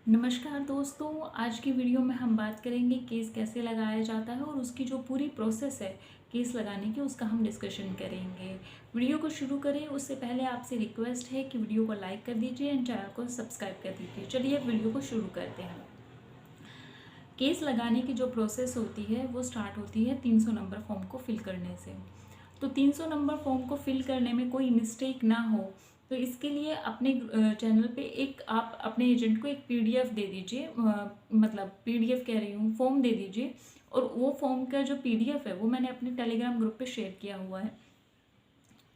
नमस्कार दोस्तों, आज की वीडियो में हम बात करेंगे केस कैसे लगाया जाता है और उसकी जो पूरी प्रोसेस है केस लगाने की उसका हम डिस्कशन करेंगे। वीडियो को शुरू करें उससे पहले आपसे रिक्वेस्ट है कि वीडियो को लाइक कर दीजिए एंड चैनल को सब्सक्राइब कर दीजिए। चलिए वीडियो को शुरू करते हैं। केस लगाने की जो प्रोसेस होती है वो स्टार्ट होती है 300 नंबर फॉर्म को फिल करने से। तो 300 नंबर फॉर्म को फिल करने में कोई मिस्टेक ना हो तो इसके लिए अपने चैनल पे एक आप अपने एजेंट को एक पीडीएफ दे दीजिए, मतलब पीडीएफ कह रही हूँ, फॉर्म दे दीजिए। और वो फॉर्म का जो पीडीएफ है वो मैंने अपने टेलीग्राम ग्रुप पे शेयर किया हुआ है।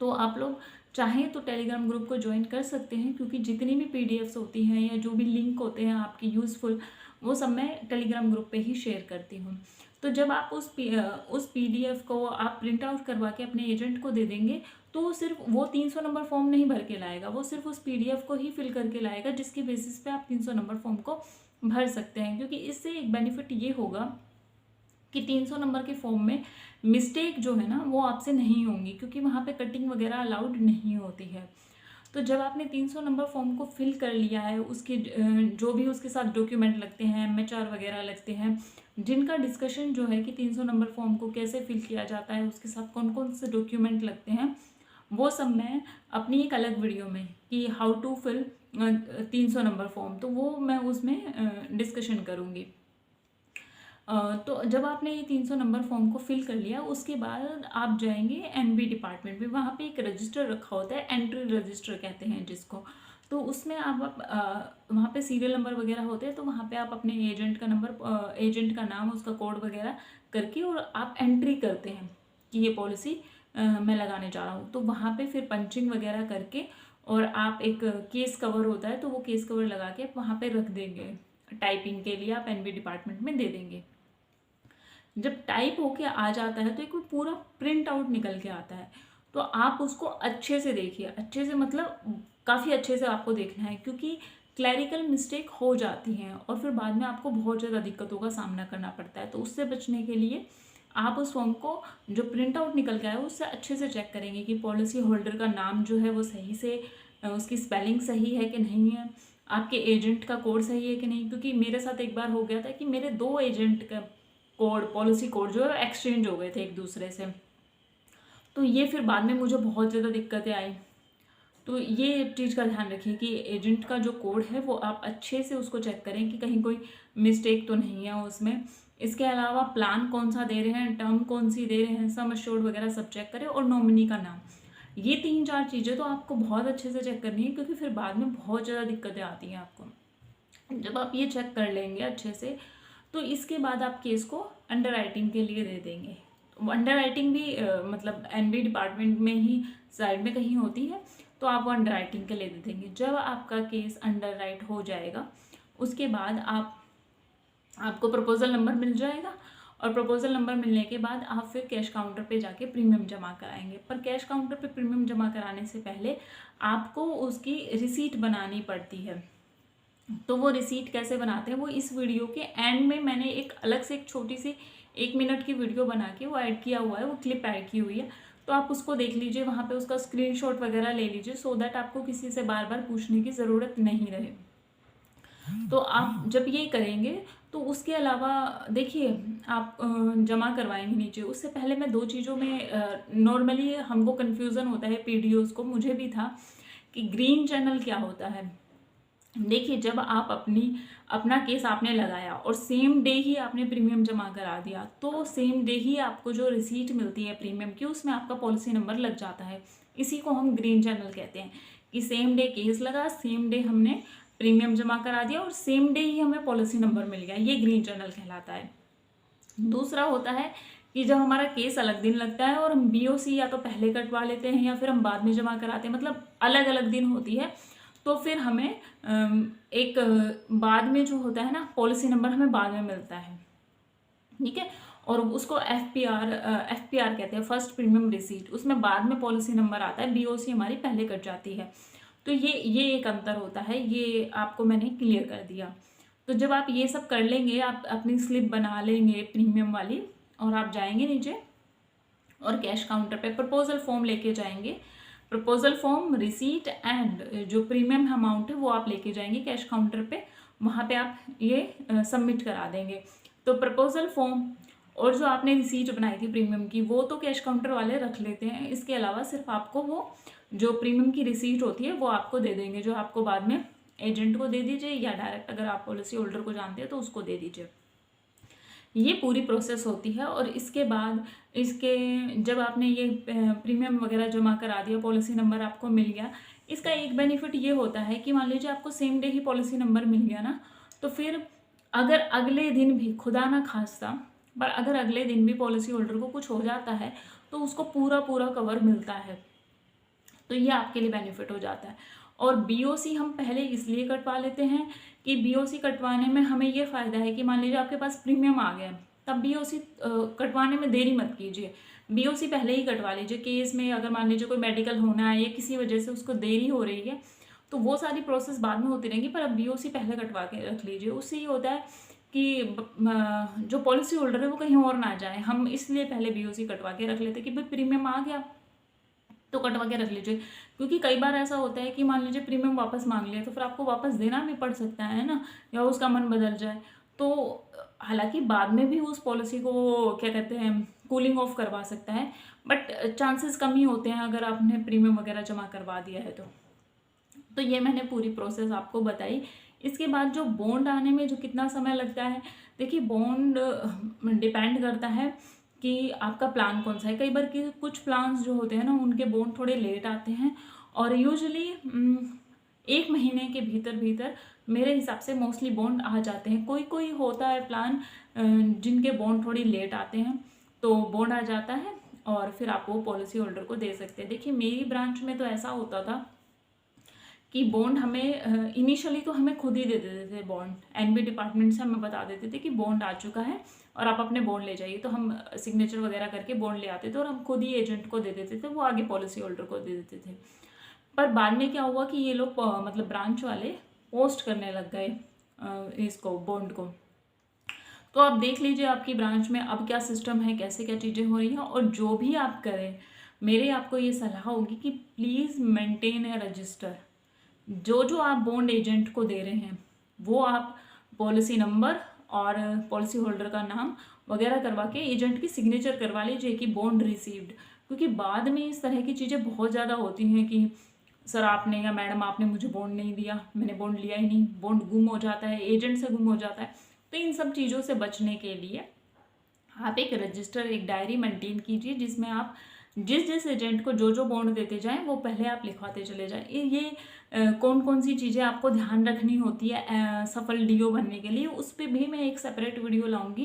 तो आप लोग चाहें तो टेलीग्राम ग्रुप को ज्वाइन कर सकते हैं, क्योंकि जितनी भी पीडीएफ्स होती हैं या जो भी लिंक होते हैं आपके यूज़फुल, वो सब मैं टेलीग्राम ग्रुप पे ही शेयर करती हूँ। तो जब आप उस पीडीएफ को आप प्रिंट आउट करवा के अपने एजेंट को दे देंगे तो वो सिर्फ वो 300 नंबर फॉर्म नहीं भर के लाएगा, वो सिर्फ उस पीडीएफ को ही फिल करके लाएगा, जिसके बेसिस पे आप 300 नंबर फॉर्म को भर सकते हैं। क्योंकि इससे एक बेनिफिट ये होगा कि 300 नंबर के फॉर्म में मिस्टेक जो है ना वो आपसे नहीं होंगी, क्योंकि वहाँ पे कटिंग वगैरह अलाउड नहीं होती है। तो जब आपने 300 नंबर फॉर्म को फिल कर लिया है, उसके जो भी उसके साथ डॉक्यूमेंट लगते हैं, एमएचआर वगैरह लगते हैं, जिनका डिस्कशन जो है कि 300 नंबर फॉर्म को कैसे फिल किया जाता है, उसके साथ कौन कौन से डॉक्यूमेंट लगते हैं, वो सब मैं अपनी एक अलग वीडियो में कि how to fill 300 number form, तो वो मैं उसमें डिस्कशन करूँगी। तो जब आपने ये 300 नंबर फॉर्म को फिल कर लिया उसके बाद आप जाएंगे एनबी डिपार्टमेंट में। वहाँ पे एक रजिस्टर रखा होता है, एंट्री रजिस्टर कहते हैं जिसको। तो उसमें आप वहाँ पे सीरियल नंबर वगैरह होते हैं, तो वहाँ पे आप अपने एजेंट का नंबर, एजेंट का नाम, उसका कोड वगैरह करके और आप एंट्री करते हैं कि ये पॉलिसी मैं लगाने जा रहा हूँ। तो वहाँ पे फिर पंचिंग वगैरह करके और आप एक केस कवर होता है तो वो केस कवर लगा के वहाँ पे रख देंगे, टाइपिंग के लिए आप एनबी डिपार्टमेंट में दे देंगे। जब टाइप होके आ जाता है तो एक पूरा प्रिंट आउट निकल के आता है। तो आप उसको अच्छे से देखिए, अच्छे से मतलब काफ़ी अच्छे से आपको देखना है, क्योंकि क्लैरिकल मिस्टेक हो जाती हैं और फिर बाद में आपको बहुत ज़्यादा दिक्कतों का सामना करना पड़ता है। तो उससे बचने के लिए आप उस फॉर्म को जो प्रिंट आउट निकल के आया है उससे अच्छे से चेक करेंगे कि पॉलिसी होल्डर का नाम जो है वो सही से, उसकी स्पेलिंग सही है कि नहीं है, आपके एजेंट का कोड सही है कि नहीं। क्योंकि मेरे साथ एक बार हो गया था कि मेरे 2 एजेंट का कोड, पॉलिसी कोड जो है एक्सचेंज हो गए थे एक दूसरे से। तो ये फिर बाद में मुझे बहुत ज़्यादा दिक्कतें आई। तो ये चीज़ का ध्यान रखिए कि एजेंट का जो कोड है वो आप अच्छे से उसको चेक करें कि कहीं कोई मिस्टेक तो नहीं है उसमें। इसके अलावा प्लान कौन सा दे रहे हैं, टर्म कौन सी दे रहे हैं, सम एश्योर्ड वगैरह सब चेक करें, और नॉमिनी का नाम। ये 3-4 चीज़ें तो आपको बहुत अच्छे से चेक करनी है, क्योंकि फिर बाद में बहुत ज़्यादा दिक्कतें आती हैं आपको। जब आप ये चेक कर लेंगे अच्छे से तो इसके बाद आप केस को अंडर राइटिंग के लिए दे देंगे। अंडर राइटिंग भी मतलब एनबी डिपार्टमेंट में ही साइड में कहीं होती है, तो आप वो अंडर राइटिंग के लिए दे देंगे। जब आपका केस अंडर राइट हो जाएगा उसके बाद आपको प्रपोजल नंबर मिल जाएगा, और प्रपोजल नंबर मिलने के बाद आप फिर कैश काउंटर पे जाके प्रीमियम जमा कराएंगे। पर कैश काउंटर पे प्रीमियम जमा कराने से पहले आपको उसकी रिसीट बनानी पड़ती है। तो वो रिसीट कैसे बनाते हैं वो इस वीडियो के एंड में मैंने एक अलग से एक छोटी सी 1 मिनट की वीडियो बना के वो ऐड किया हुआ है, वो क्लिप ऐड की हुई है। तो आप उसको देख लीजिए, वहाँ पे उसका स्क्रीनशॉट वगैरह ले लीजिए, सो दैट आपको किसी से बार बार पूछने की ज़रूरत नहीं रहे। तो आप जब ये करेंगे तो उसके अलावा देखिए, आप जमा करवाएंगे नीचे, उससे पहले मैं 2 चीज़ों में नॉर्मली हमको कन्फ्यूज़न होता है पीडीओज़ को, मुझे भी था कि ग्रीन चैनल क्या होता है। देखिए, जब आप अपना केस आपने लगाया और सेम डे ही आपने प्रीमियम जमा करा दिया, तो सेम डे ही आपको जो रिसीट मिलती है प्रीमियम की उसमें आपका पॉलिसी नंबर लग जाता है। इसी को हम ग्रीन चैनल कहते हैं कि सेम डे केस लगा, सेम डे हमने प्रीमियम जमा करा दिया और सेम डे ही हमें पॉलिसी नंबर मिल गया, ये ग्रीन चैनल कहलाता है। दूसरा होता है कि जब हमारा केस अलग दिन लगता है और हम बीओसी या तो पहले कटवा लेते हैं या फिर हम बाद में जमा कराते हैं, मतलब अलग अलग दिन होती है, तो फिर हमें एक बाद में जो होता है ना पॉलिसी नंबर हमें बाद में मिलता है, ठीक है। और उसको एफपीआर कहते हैं, फर्स्ट प्रीमियम रिसीट, उसमें बाद में पॉलिसी नंबर आता है, बीओसी हमारी पहले कट जाती है। तो ये एक अंतर होता है, ये आपको मैंने क्लियर कर दिया। तो जब आप ये सब कर लेंगे, आप अपनी स्लिप बना लेंगे प्रीमियम वाली, और आप जाएंगे नीचे और कैश काउंटर पे प्रपोजल फॉर्म लेके जाएंगे। प्रपोजल फॉर्म, रिसीट एंड जो प्रीमियम अमाउंट है वो आप लेके जाएंगे कैश काउंटर पे। वहाँ पे आप ये सबमिट करा देंगे। तो प्रपोजल फॉर्म और जो आपने रिसीट बनाई थी प्रीमियम की वो तो कैश काउंटर वाले रख लेते हैं, इसके अलावा सिर्फ आपको वो जो प्रीमियम की रिसीट होती है वो आपको दे देंगे, जो आपको बाद में एजेंट को दे दीजिए या डायरेक्ट अगर आप पॉलिसी होल्डर को जानते हैं तो उसको दे दीजिए। ये पूरी प्रोसेस होती है। और इसके बाद इसके जब आपने ये प्रीमियम वगैरह जमा करा दिया, पॉलिसी नंबर आपको मिल गया, इसका एक बेनिफिट ये होता है कि मान लीजिए आपको सेम डे ही पॉलिसी नंबर मिल गया ना, तो फिर अगर अगले दिन भी खुदा ना खास्ता पर अगर अगले दिन भी पॉलिसी होल्डर को कुछ हो जाता है तो उसको पूरा कवर मिलता है। तो ये आपके लिए बेनिफिट हो जाता है। और बीओसी हम पहले इसलिए कटवा लेते हैं कि बीओसी कटवाने में हमें ये फ़ायदा है कि मान लीजिए आपके पास प्रीमियम आ गया तब बीओसी कटवाने में देरी मत कीजिए, बीओसी पहले ही कटवा लीजिए। केस में अगर मान लीजिए कोई मेडिकल होना है या किसी वजह से उसको देरी हो रही है तो वो सारी प्रोसेस बाद में होती रहेंगी, पर अब बीओसी पहले कटवा के रख लीजिए। उससे ये होता है कि जो पॉलिसी होल्डर है वो कहीं और ना जाए, हम इसलिए पहले बीओसी कटवा के रख लेते कि भाई प्रीमियम आ गया तो कटवा के रख लीजिए। क्योंकि कई बार ऐसा होता है कि मान लीजिए प्रीमियम वापस मांग लिया तो फिर आपको वापस देना भी पड़ सकता है ना, या उसका मन बदल जाए। तो हालांकि बाद में भी उस पॉलिसी को क्या कहते हैं कूलिंग ऑफ करवा सकता है, बट चांसेस कम ही होते हैं अगर आपने प्रीमियम वगैरह जमा करवा दिया है तो ये मैंने पूरी प्रोसेस आपको बताई। इसके बाद जो बॉन्ड आने में जो कितना समय लगता है, देखिए बॉन्ड डिपेंड करता है कि आपका प्लान कौन सा है। कई बार कि कुछ प्लान्स जो होते हैं ना उनके बॉन्ड थोड़े लेट आते हैं और यूजुअली 1 महीने के भीतर मेरे हिसाब से मोस्टली बॉन्ड आ जाते हैं। कोई होता है प्लान जिनके बॉन्ड थोड़ी लेट आते हैं तो बॉन्ड आ जाता है और फिर आप वो पॉलिसी होल्डर को दे सकते हैं। देखिए मेरी ब्रांच में तो ऐसा होता था कि बॉन्ड हमें इनिशियली तो हमें खुद ही दे देते थे बॉन्ड, एनबी डिपार्टमेंट से हमें बता देते थे कि बॉन्ड आ चुका है और आप अपने बॉन्ड ले जाइए, तो हम सिग्नेचर वगैरह करके बॉन्ड ले आते थे और हम खुद ही एजेंट को दे देते थे, वो आगे पॉलिसी होल्डर को दे देते थे। पर बाद में क्या हुआ कि ये लोग मतलब ब्रांच वाले पोस्ट करने लग गए इसको बॉन्ड को। तो आप देख लीजिए आपकी ब्रांच में अब क्या सिस्टम है, कैसे क्या चीज़ें हो रही हैं। और जो भी आप करें मेरे आपको ये सलाह होगी कि प्लीज़ मेंटेन ए रजिस्टर। जो आप बॉन्ड एजेंट को दे रहे हैं वो आप पॉलिसी नंबर और पॉलिसी होल्डर का नाम वगैरह करवा के एजेंट की सिग्नेचर करवा लीजिए कि बॉन्ड रिसीव्ड। क्योंकि बाद में इस तरह की चीज़ें बहुत ज़्यादा होती हैं कि सर आपने या मैडम आपने मुझे बॉन्ड नहीं दिया, मैंने बॉन्ड लिया ही नहीं, बॉन्ड गुम हो जाता है, एजेंट से गुम हो जाता है। तो इन सब चीज़ों से बचने के लिए आप एक रजिस्टर, एक डायरी मेंटेन कीजिए जिसमें आप जिस एजेंट को जो बॉन्ड देते जाएं वो पहले आप लिखवाते चले जाएं। ये कौन कौन सी चीज़ें आपको ध्यान रखनी होती है सफल डीओ बनने के लिए, उस पर भी मैं एक सेपरेट वीडियो लाऊंगी।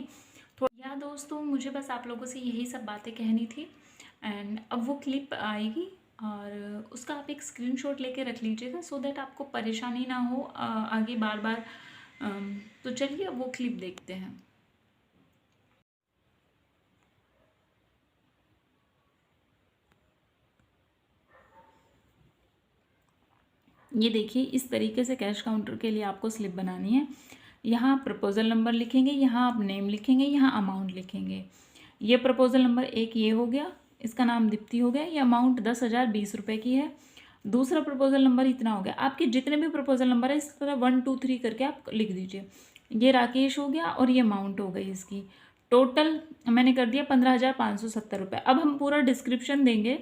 या दोस्तों मुझे बस आप लोगों से यही सब बातें कहनी थी। एंड अब वो क्लिप आएगी और उसका आप एक स्क्रीनशॉट लेके रख लीजिएगा सो दैट आपको परेशानी ना हो आगे बार बार। तो चलिए वो क्लिप देखते हैं। ये देखिए इस तरीके से कैश काउंटर के लिए आपको स्लिप बनानी है। यहाँ आप प्रपोजल नंबर लिखेंगे, यहाँ आप नेम लिखेंगे, यहाँ अमाउंट लिखेंगे। ये प्रपोजल नंबर एक ये हो गया, इसका नाम दीप्ति हो गया, ये अमाउंट 10,020 रुपये की है। दूसरा प्रपोजल नंबर इतना हो गया। आपके जितने भी प्रपोजल नंबर है इस तरह 1 2 3 करके आप लिख दीजिए। ये राकेश हो गया और ये अमाउंट हो गई इसकी। टोटल मैंने कर दिया 15,570 रुपये। अब हम पूरा डिस्क्रिप्शन देंगे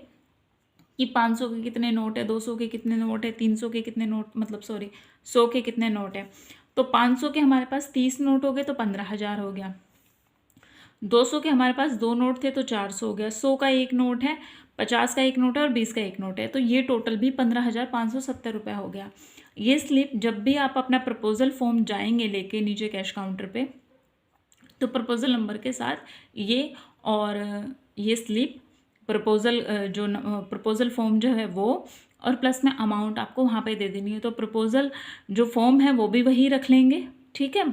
कि 500 के कितने नोट है, 200 के कितने नोट है, 300 के कितने नोट, मतलब सॉरी 100 के कितने नोट है। तो 500 के हमारे पास 30 नोट हो गए तो 15,000 हो गया। 200 के हमारे पास 2 नोट थे तो 400 हो गया। 100 का 1 नोट है, 50 का 1 नोट है और 20 का 1 नोट है, तो ये टोटल भी 15,570 रुपये हो गया। ये स्लिप जब भी आप अपना प्रपोजल फॉर्म जाएंगे लेके नीचे कैश काउंटर पे, तो प्रपोजल नंबर के साथ ये और ये स्लिप प्रपोजल जो प्रपोजल फॉर्म जो है वो और प्लस में अमाउंट आपको वहाँ पे दे देनी है। तो प्रपोजल जो फॉर्म है वो भी वही रख लेंगे, ठीक है,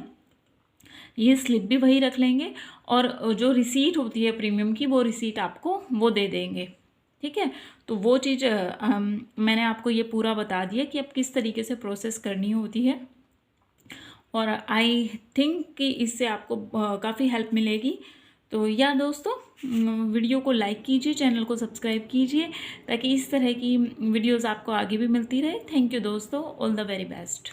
ये स्लिप भी वही रख लेंगे और जो रिसीट होती है प्रीमियम की वो रिसीट आपको वो दे देंगे, ठीक है। तो वो चीज़ मैंने आपको ये पूरा बता दिया कि अब किस तरीके से प्रोसेस करनी होती है और आई थिंक कि इससे आपको काफ़ी हेल्प मिलेगी। तो या दोस्तों वीडियो को लाइक कीजिए, चैनल को सब्सक्राइब कीजिए ताकि इस तरह की वीडियोस आपको आगे भी मिलती रहे। थैंक यू दोस्तों, ऑल द वेरी बेस्ट।